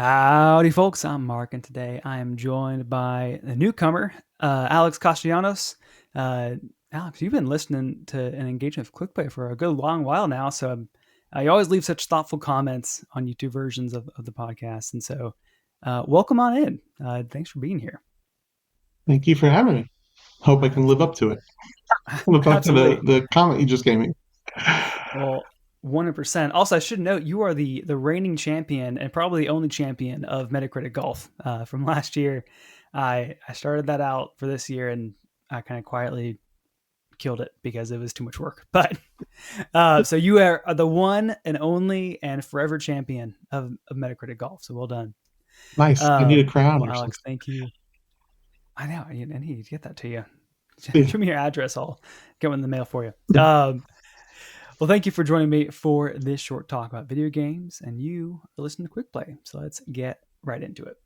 Howdy, folks. I'm Mark, and today I am joined by a newcomer, Alex Castellanos. Uh, Alex, you've been listening to and engaging with ClickPlay for a good long while now, so you always leave such thoughtful comments on YouTube versions of the podcast, and so welcome on in. Thanks for being here. Thank you for having me. Hope I can live up to it. Live up to Absolutely. the comment you just gave me. Well, 100%. Also, I should note you are the reigning champion and probably the only champion of Metacritic Golf from last year. I started that out for this year, and I kind of quietly killed it because it was too much work. But so you are the one and only and forever champion of Metacritic Golf. So well done. Nice. I need a crown Well, or Alex, something. thank you. I know. I need to get that to you. Yeah. Show me your address. I'll get one in the mail for you. Well, thank you for joining me for this short talk about video games, and you are listening to Quick Play. So let's get right into it.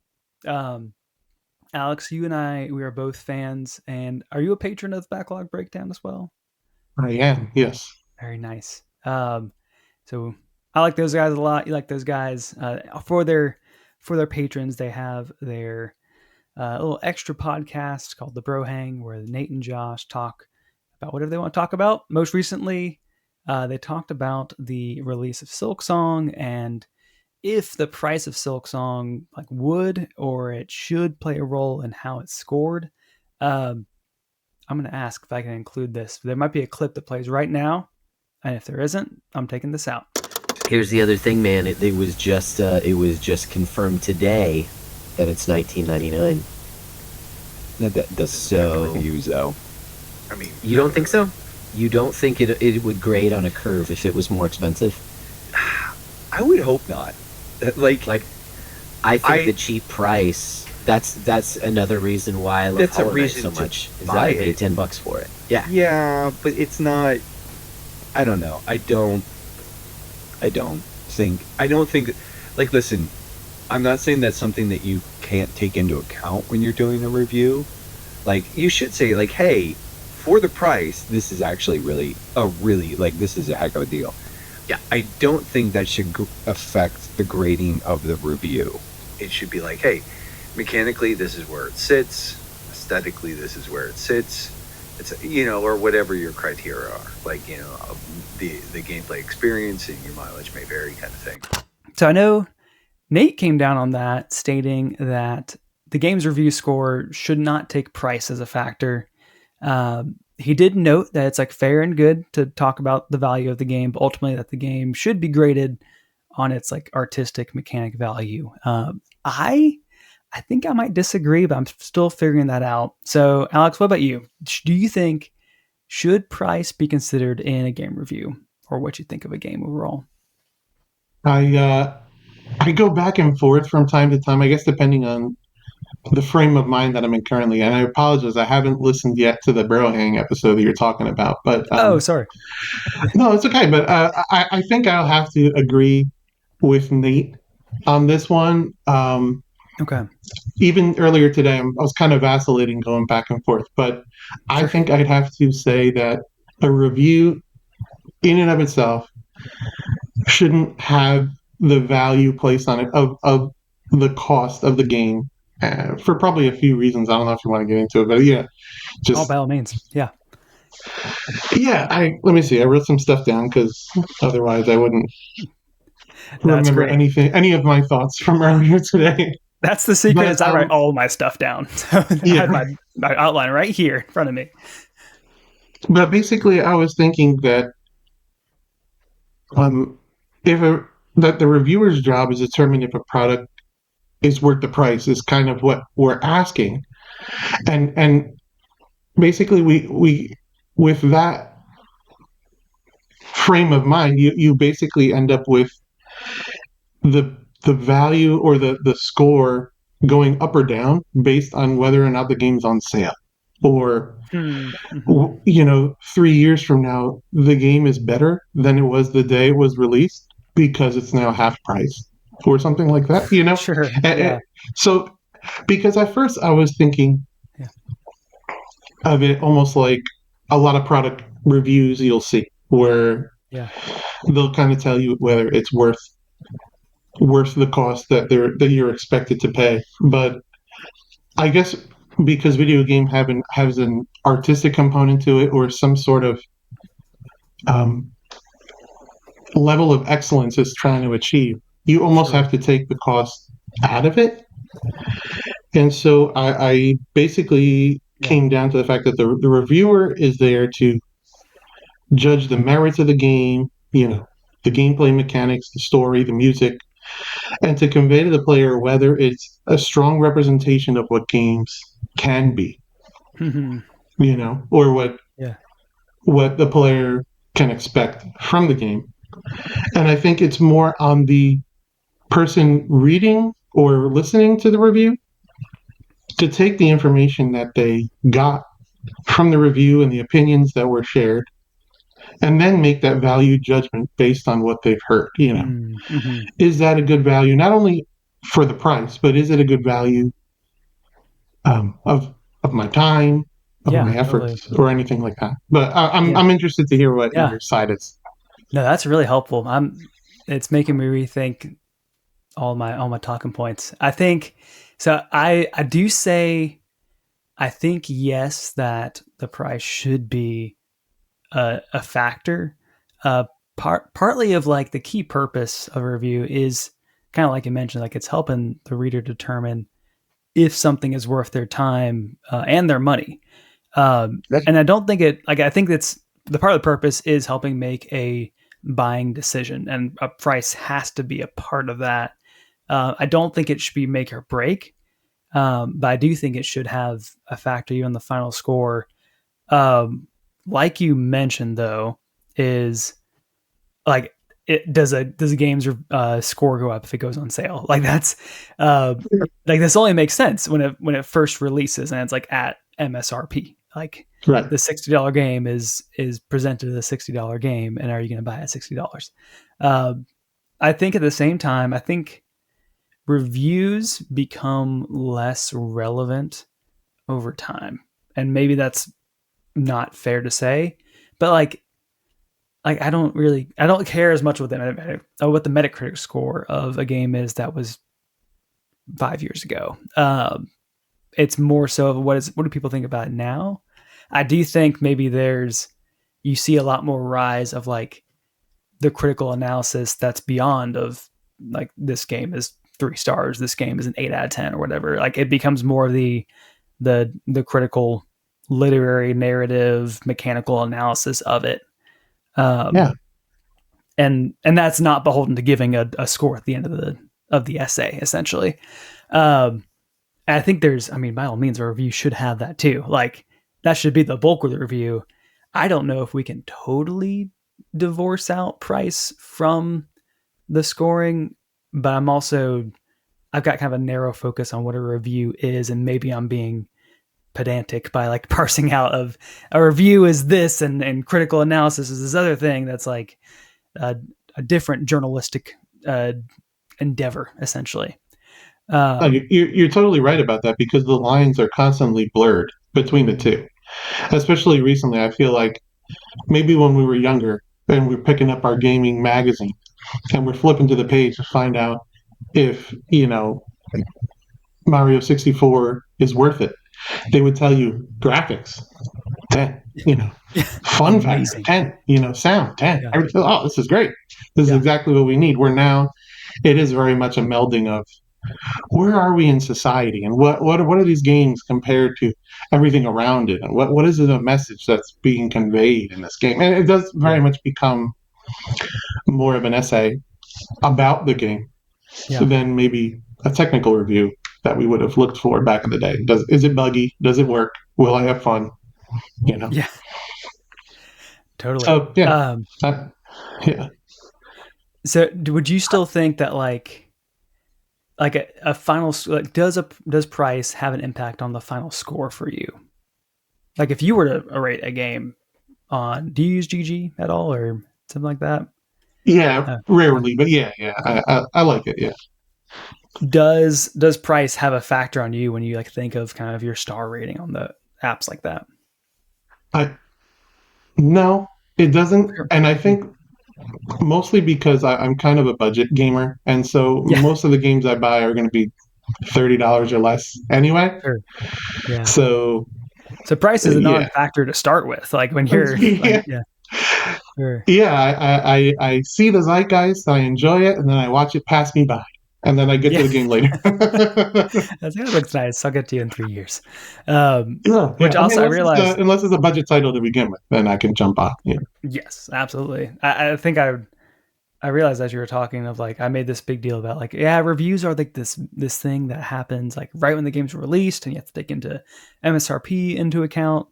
Alex, you and I, we are both fans, and are you a patron of Backlog Breakdown as well? I am. Yes. Very nice. So I like those guys a lot. You like those guys for their patrons. They have their little extra podcast called The Bro Hang, where Nate and Josh talk about whatever they want to talk about. Most recently, they talked about the release of Silksong and if the price of Silksong like would or it should play a role in how it's scored. Um, I'm going to ask if I can include this. There might be a clip that plays right now, and if there isn't, I'm taking this out. Here's the other thing, man. It was just confirmed today that it's $19.99. That doesn't So- reviews though. I mean, You don't think so? You don't think it would grade on a curve if it was more expensive? I would hope not. Like Like, I think I- the cheap price. That's another reason why I love That's a Hollow Knight reason so to much. Is that buy I paid it. $10 for it. Yeah. yeah, but it's not. I don't know. I don't think. Like, listen. I'm not saying that's something that you can't take into account when you're doing a review. Like, you should say, like, hey, for the price, this is actually really like, this is a heck of a deal. Yeah. I don't think that should affect the grading of the review. It should be like, hey, mechanically, this is where it sits. Aesthetically, this is where it sits. It's, or whatever your criteria are. Like, the gameplay experience and your mileage may vary, kind of thing. So I know Nate came down on that, stating that the game's review score should not take price as a factor. He did note that it's like fair and good to talk about the value of the game, but ultimately that the game should be graded on its like artistic mechanic value. I think I might disagree, but I'm still figuring that out. So, Alex, what about you? Do you think should price be considered in a game review, or what you think of a game overall? I go back and forth from time to time, I guess depending on the frame of mind that I'm in currently. And I apologize, I haven't listened yet to the Bro Hang episode that you're talking about. But Oh, sorry. no, it's okay. But I think I'll have to agree with Nate on this one. Okay. Even earlier today, I was kind of vacillating going back and forth, but I Sure. think I'd have to say that a review in and of itself shouldn't have the value placed on it of the cost of the game for probably a few reasons. I don't know if you want to get into it, but yeah, Oh, just by all means. Yeah. yeah. Let me see. I wrote some stuff down because otherwise I wouldn't That's remember great. any of my thoughts from earlier today. That's the secret But, is I write all my stuff down. So I Yeah. have my outline right here in front of me. But basically, I was thinking that um, if that the reviewer's job is to determine if a product is worth the price is kind of what we're asking, and basically we with that frame of mind, you basically end up with the value or the score going up or down based on whether or not the game's on sale or Mm-hmm. 3 years from now, the game is better than it was the day it was released because it's now half price or something like that. Sure. And- Yeah. so, because at first I was thinking Yeah. of it almost like a lot of product reviews you'll see where Yeah. they'll kind of tell you whether it's worth worth the cost that you're expected to pay. But I guess because video game has an artistic component to it or some sort of um, level of excellence it's trying to achieve, you almost Sure. have to take the cost out of it. And so I basically Yeah. came down to the fact that the reviewer is there to judge the merits of the game, the gameplay mechanics, the story, the music, and to convey to the player whether it's a strong representation of what games can be, or Yeah. what the player can expect from the game. And I think it's more on the person reading or listening to the review to take the information that they got from the review and the opinions that were shared and then make that value judgment based on what they've heard. Mm-hmm. Is that a good value, not only for the price, but is it a good value of my time, of Yeah, my totally. efforts, or anything like that? But Yeah. I'm interested to hear what Yeah. your side is. No, that's really helpful. It's making me rethink all my talking points. I think so. I do say I think yes that the price should be a factor. Partly of like the key purpose of a review is kind of like you mentioned, like it's helping the reader determine if something is worth their time and their money. And I don't think I think that's the part of the purpose is helping make a buying decision, and a price has to be a part of that. I don't think it should be make or break, but I do think it should have a factor in the final score. Like you mentioned, though, is like does a game's score go up if it goes on sale? Like that's like this only makes sense when it first releases and it's like at MSRP. Like Right. the $60 game is presented as a $60 game, and are you going to buy it at $60? I think at the same time, I think reviews become less relevant over time, and maybe that's not fair to say, but like I don't care as much what the Metacritic score of a game is that was 5 years ago. It's more so of what do people think about it now. I do think maybe you see a lot more rise of like the critical analysis that's beyond of like this game is 3 stars, this game is an 8 out of 10 or whatever. Like it becomes more of the critical literary narrative mechanical analysis of it. Yeah. And that's not beholden to giving a score at the end of the essay, essentially. I think by all means, a review should have that too. Like that should be the bulk of the review. I don't know if we can totally divorce out price from the scoring, but I've got kind of a narrow focus on what a review is, and maybe I'm being pedantic by like parsing out of a review is this and critical analysis is this other thing that's like a different journalistic endeavor, essentially. You're totally right about that because the lines are constantly blurred between the two. Especially recently, I feel like maybe when we were younger and we're picking up our gaming magazine and we're flipping to the page to find out if, Mario 64 is worth it. They would tell you graphics, 10, fun factor, 10, sound, 10. Yeah. Oh, this is great. This is exactly what we need. Where now it is very much a melding of where are we in society and what are these games compared to everything around it, and what is it a message that's being conveyed in this game. And it does very much become more of an essay about the game than maybe a technical review that we would have looked for back in the day. Is it buggy? Does it work? Will I have fun? Yeah, totally. So yeah. So would you still think that like a final, like does price have an impact on the final score for you? Like if you were to rate a game do you use GG at all or something like that? Yeah, rarely, but yeah, I like it. Yeah. Does price have a factor on you when you like think of kind of your star rating on the apps like that? No, it doesn't. And I think mostly because I'm kind of a budget gamer, and so Yeah, most of the games I buy are going to be $30 or less anyway. sure. Yeah. So So price is a yeah, non-factor to start with. Like when you're like, yeah, yeah, sure. yeah. I see the zeitgeist, I enjoy it, and then I watch it pass me by, and then I get to Yeah. the game later. That's that looks nice. I'll get to you in 3 years. Yeah, Which yeah. I mean, also I realized, unless it's a budget title to begin with, then I can jump on. Yeah, yes, absolutely. I think I realized as you were talking of like I made this big deal about like yeah reviews are like this thing that happens like right when the game's released and you have to take into MSRP into account.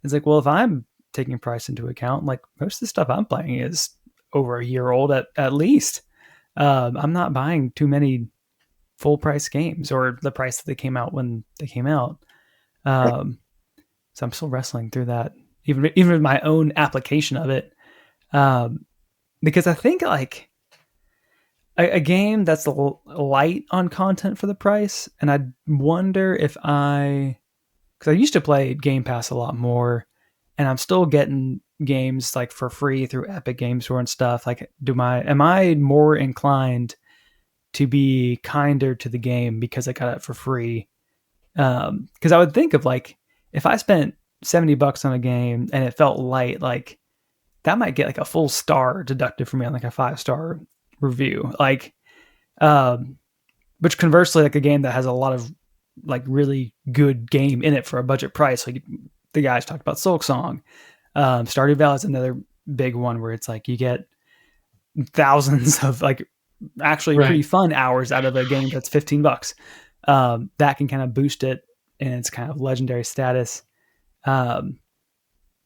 It's like well if I'm taking price into account like most of the stuff I'm playing is over a year old at least. I'm not buying too many full price games or the price that they came out when they came out. Um, so I'm still wrestling through that even with my own application of it. Um, because I think like a game that's light on content for the price, and I wonder if because I used to play Game Pass a lot more, and I'm still getting games like for free through Epic Games Store and stuff. Like, am I more inclined to be kinder to the game because I got it for free? Because I would think of like if I spent $70 on a game and it felt light, like that might get like a full star deducted from me on like a 5-star review. Like, um, which conversely, like a game that has a lot of like really good game in it for a budget price, like the guys talked about Silksong, Stardew Valley is another big one where it's like you get thousands of like actually pretty right. fun hours out of a game that's $15. That can kind of boost it in its kind of legendary status. Um,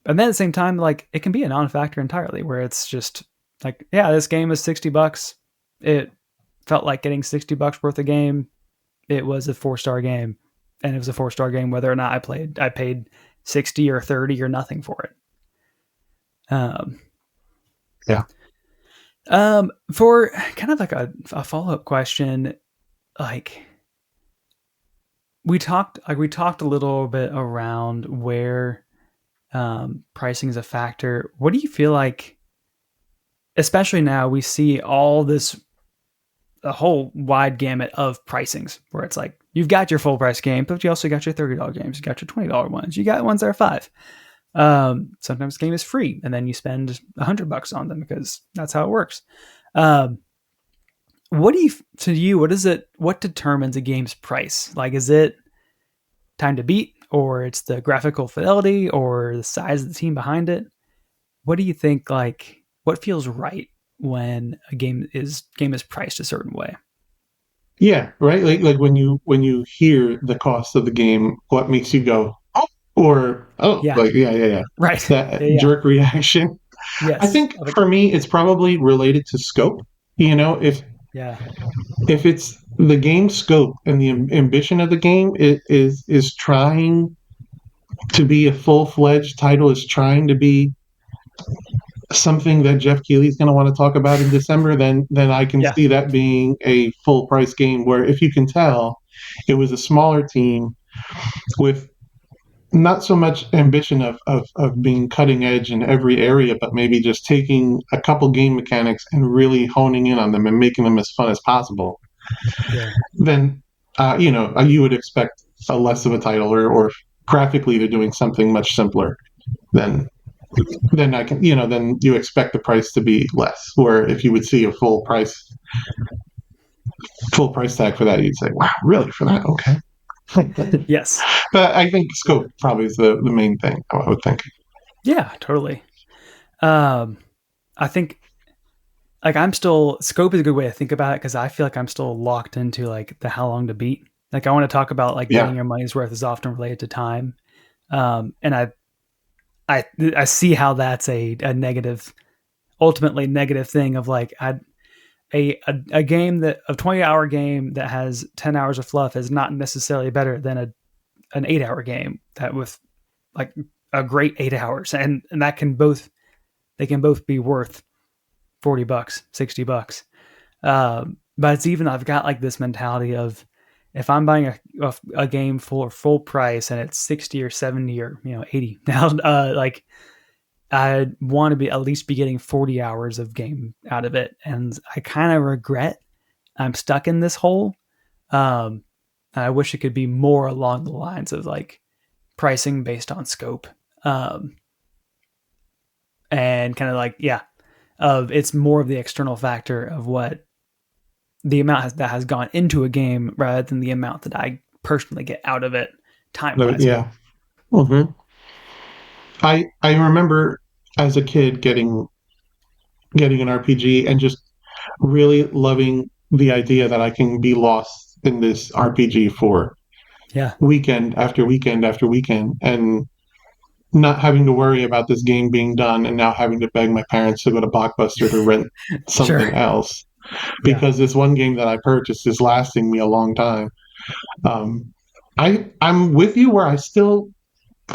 and then at the same time, like it can be a non-factor entirely, where it's just like, yeah, this game is $60. It felt like getting $60 worth of game. It was a 4-star game, and it was a 4-star game whether or not I paid 60 or 30 or nothing for it. Yeah. For kind of like a follow-up question, like we talked a little bit around where pricing is a factor. What do you feel like, especially now we see all this a whole wide gamut of pricings where it's like you've got your full price game, but you also got your $30 games, you got your $20 ones, you got ones that are $5. Sometimes the game is free, and then you spend $100 on them because that's how it works. What do you to you? What is it? What determines a game's price? Like, is it time to beat, or it's the graphical fidelity, or the size of the team behind it? What do you think? Like, what feels right when a game is priced a certain way? Yeah, right. Like when you hear the cost of the game, what makes you go, oh, or oh, Yeah, like yeah. right. That Yeah. jerk reaction. I Yes. think for me, it's probably related to scope. You know, Yeah. if it's the game scope and the ambition of the game is trying to be a full fledged title, is trying to be something that Jeff Keighley's going to want to talk about in December, then I can Yeah. see that being a full price game. Where if you can tell, it was a smaller team with not so much ambition of being cutting edge in every area, but maybe just taking a couple game mechanics and really honing in on them and making them as fun as possible. Yeah. Then you would expect a less of a title, or graphically they're doing something much simpler. Then I can, then you expect the price to be less. Where if you would see a full price tag for that, you'd say, "Wow, really for that? Okay." Yes. But I think scope probably is the main thing. I would think. Yeah. Totally. I think like I'm still scope is a good way to think about it because I feel like I'm still locked into like the how long to beat. Like I want to talk about like getting Yeah, your money's worth is often related to time. And I see how that's a negative, ultimately negative thing of like a game that a 20-hour game that has 10 hours of fluff is not necessarily better than an 8-hour game that with like a great 8 hours and that can both they can both be worth $40, $60. But it's even I've got like this mentality of if I'm buying a game for full price and it's 60 or 70 or 80 now, like I want to be at least be getting 40 hours of game out of it, and I kind of regret I'm stuck in this hole. Um, I wish it could be more along the lines of like pricing based on scope, um, and kind of like of it's more of the external factor of what the amount that has gone into a game rather than the amount that I personally get out of it time wise. Yeah. Mm-hmm. I remember as a kid getting an RPG and just really loving the idea that I can be lost in this RPG for Yeah, weekend after weekend after weekend and not having to worry about this game being done and now having to beg my parents to go to Blockbuster to rent sure. something else Yeah, because this one game that I purchased is lasting me a long time. I'm with you where I still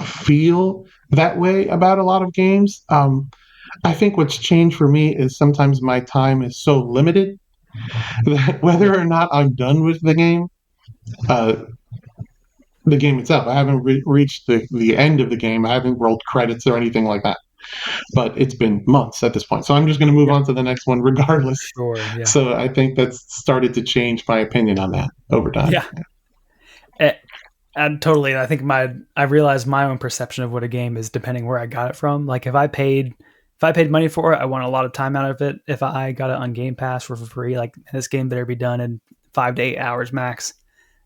feel that way about a lot of games. I think what's changed for me is sometimes my time is so limited that yeah, whether or not I'm done with uh, the game itself, I haven't reached the end of the game. I haven't rolled credits or anything like that. But it's been months at this point. So I'm just going to move yeah. on to the next one regardless. Sure. Yeah. So I think that's started to change my opinion on that over time. Yeah. And totally. I think I realized my own perception of what a game is depending where I got it from. Like if I paid money for it, I want a lot of time out of it. If I got it on Game Pass for free, like this game better be done in 5 to 8 hours max,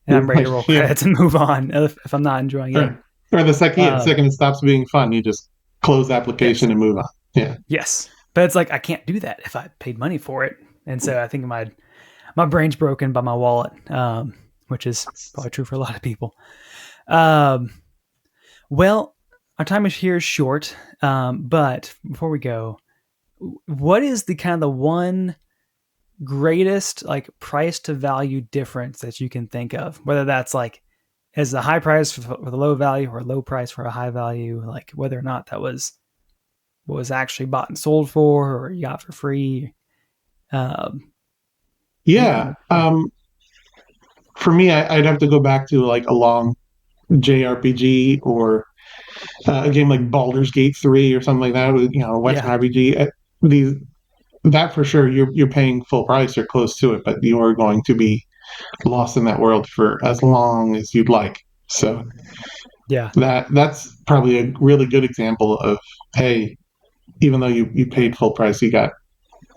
and I'm ready to roll Yeah. credits and move on if I'm not enjoying it. Or the Um, second it stops being fun, you just close the application yes, and move on. Yeah. yes, but it's like I can't do that if I paid money for it, and so I think my brain's broken by my wallet, which is probably true for a lot of people. Um, well, our time is here short, but before we go, what is the kind of the one greatest like price to value difference that you can think of? Whether that's like as a high price for a low value or a low price for a high value, like whether or not that was what was actually bought and sold for or you got for free. Um, Yeah. anything? Yeah, For me, I'd have to go back to like a long JRPG or a game like Baldur's Gate 3 or something like that, with, a Western yeah, RPG. These that for sure you're paying full price or close to it, but you are going to be lost in that world for as long as you'd like. So yeah, that's probably a really good example of, hey, even though you paid full price, you got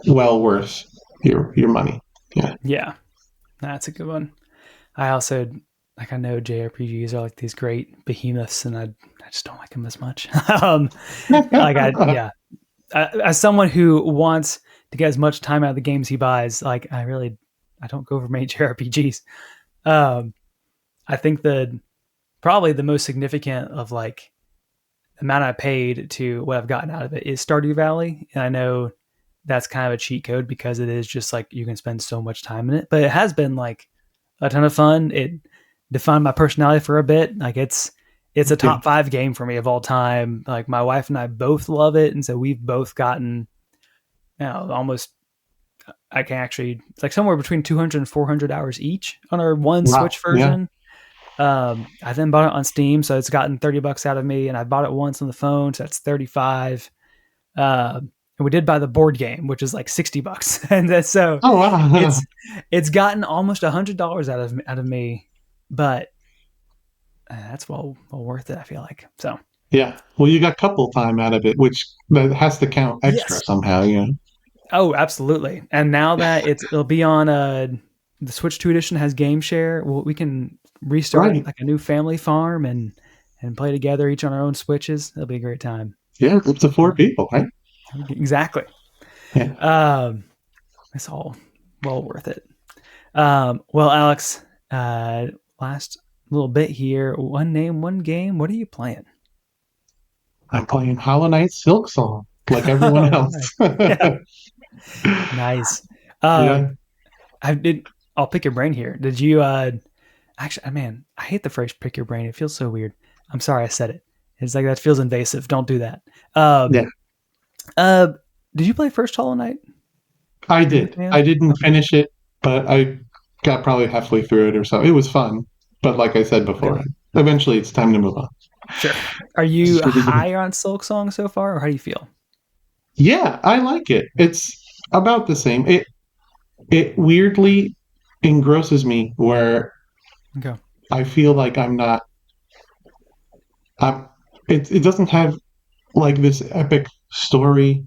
well worth your money. Yeah. yeah. That's a good one. I also like I know JRPGs are like these great behemoths, and I just don't like them as much. Like as someone who wants to get as much time out of the games he buys, like I don't go for many JRPGs. Um, I think that probably the most significant of like the amount I paid to what I've gotten out of it is Stardew Valley, and I know that's kind of a cheat code because it is just like you can spend so much time in it, but it has been like a ton of fun. It defined my personality for a bit. Like it's a Yeah. top 5 game for me of all time. Like my wife and I both love it, and so we've both gotten almost I can actually it's like somewhere between 200 and 400 hours each on our one Wow. Switch Yeah. version. I then bought it on Steam, so it's gotten $30 out of me, and I bought it once on the phone, so that's 35. And we did buy the board game, which is like $60, and so Oh wow. it's gotten almost $100 out of me, but that's well worth it. I feel like so. Yeah. Well, you got couple time out of it, which that has to count extra Yes. somehow. Oh, absolutely. And now that it'll be on the Switch 2 edition has Game Share. We can restart Right. like a new family farm and play together each on our own Switches. It'll be a great time. Yeah. Up to 4 people, right? Exactly. Yeah. It's all well worth it. Well, Alex, last little bit here. One name, one game. What are you playing? I'm playing Hollow Knight Silksong like everyone else. Yeah. Nice. Yeah. I'll pick your brain here. Did you actually man, I hate the phrase pick your brain. It feels so weird. I'm sorry I said it. It's like that feels invasive. Don't do that. Yeah. Did you play first Hollow Knight? I did. Yeah. I didn't Okay. finish it, but I got probably halfway through it or so. It was fun, but like I said before, Okay. eventually it's time to move on. Sure. Are you high on Silksong so far, or how do you feel? Yeah, I like it. It's about the same. It weirdly engrosses me where Okay. I feel like I'm not. I'm, it doesn't have like this epic story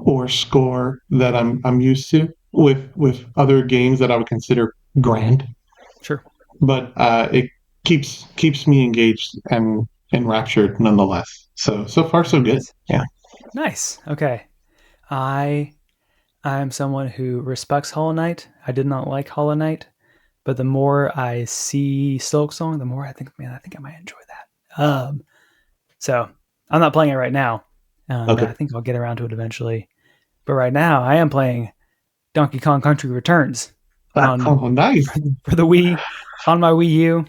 or score that I'm used to with other games that I would consider grand. Sure. But it keeps me engaged and enraptured nonetheless. So far so good. Nice. Yeah. Nice. Okay. I I am someone who respects Hollow Knight. I did not like Hollow Knight, but the more I see Silksong, the more I think, man, I think I might enjoy that. So I'm not playing it right now, but I Okay. think I'll get around to it eventually. But right now, I am playing Donkey Kong Country Returns on Oh, nice. for the Wii on my Wii U.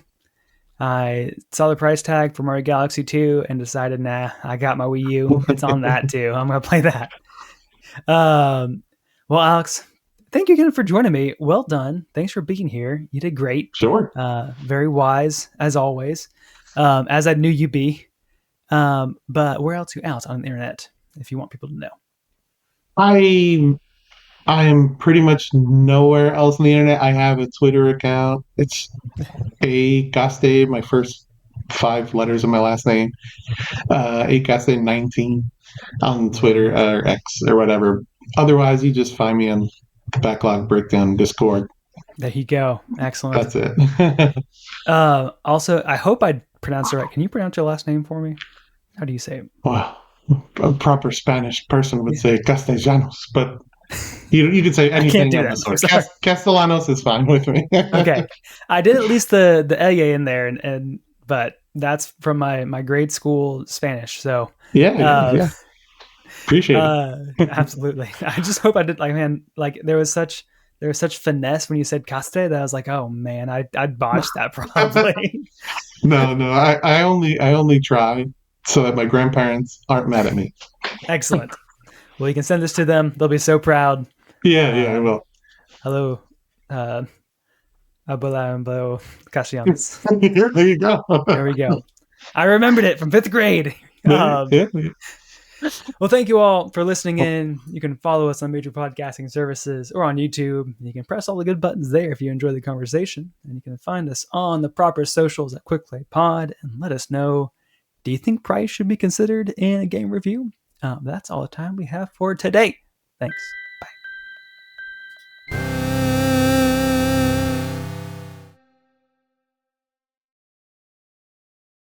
I saw the price tag for Mario Galaxy 2 and decided, nah, I got my Wii U. It's on that too. I'm gonna play that. Um, well, Alex, thank you again for joining me. Well done. Thanks for being here. You did great. Sure. Very wise as always, as I knew you be. But where else are you out on the internet if you want people to know? I I am pretty much nowhere else on the internet. I have a Twitter account. It's A Gaste, my first 5 letters of my last name. A Gaste 19 on Twitter or X or whatever. Otherwise, you just find me on Backlog Breakdown Discord. There you go. Excellent. That's it. Also, I hope I pronounced it right. Can you pronounce your last name for me? How do you say it? Wow. A proper Spanish person would Yeah. say Castellanos, but you could say I can't anything do of that. the I'm sort. sorry. Castellanos is fine with me. Okay. I did at least the Eye in there, and but that's from my grade school Spanish. So uh, Yeah. Appreciate it. absolutely. I just hope I did like, man, like there was such finesse when you said caste that I was like, oh man, I'd botched that probably. No. I only try so that my grandparents aren't mad at me. Excellent. Well, you can send this to them. They'll be so proud. Yeah, I Um, will. hello, uh, Abuelo Castellanos. There you go. There we go. I remembered it from 5th grade. Yeah. Well, thank you all for listening in. You can follow us on major podcasting services or on YouTube. You can press all the good buttons there if you enjoy the conversation. And you can find us on the proper socials at Quick Play Pod and let us know, do you think price should be considered in a game review? That's all the time we have for today. Thanks.